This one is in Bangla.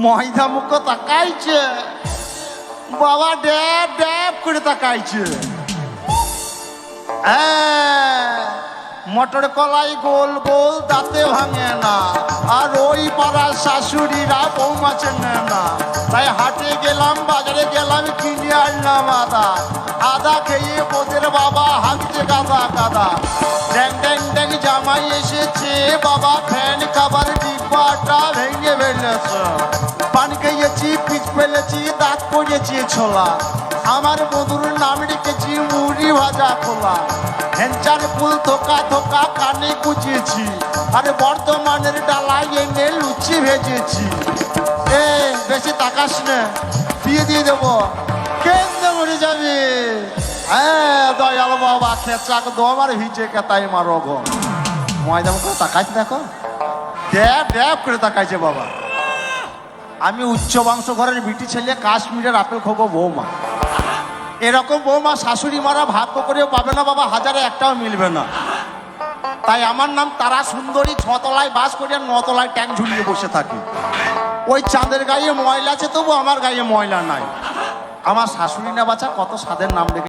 ময়দা মুখ তাকাইছে, বাবা ড্যাব ড্যাব করে তাকাইছে। মটর কলাই গোল গোল দাঁতে ভাঙে না, আর ওই পাড়ার শাশুড়িরা বৌমা চেনে না। তাই হাটে গেলাম, বাজারে গেলাম, কিনে আনলাম আদা। আদা খেয়ে ওদের বাবা হাঁকছে গাদা গাদা। ড্যাং ড্যাং ড্যাং জামাই এসেছে, বাবা ফ্যান খাবার ডিব্বাটা ভেঙে ফেলেছে। পান খেয়েছি, পিচ ফেলেছি, দাঁত পড়েছি ছোলা। আমার মধুর নাম রেখেছি মুড়ি ভাজা খোলা। হেনচার ফুল থোকা থোকা কানে গুছিয়েছি, আরে বর্ধমানের ডালায় এনে লুচি ভেজেছি। বেশি তাকাস না, দিয়ে দিয়ে দেবো, কেন্দ্রে মরে যাবে। দয়াল বাবা খেচাক দম আর ভিজে কেতাই মারো গো। ময়দা মুখ তাকাইছে, দেখো ড্যাব ড্যাব করে তাকাইছে বাবা। আমি উচ্চ বংশ ঘরের বিটি ছেলে, কাশ্মীরের আপেল খোবো বৌমা। এরকম বৌমা শাশুড়ি মারা ভাগ্য করেও পাবে না বাবা, হাজারে একটাও মিলবে না। তাই আমার নাম তারা সুন্দরী, 6 তলায় বাস করি আর 9 তলায় ট্যাঙ্ক ঝুলিয়ে বসে থাকি। ওই চাঁদের গায়ে ময়লা আছে, তবু আমার গায়ে ময়লা নাই। আমার শাশুড়ি না বাছা কত স্বাদের নাম রেখে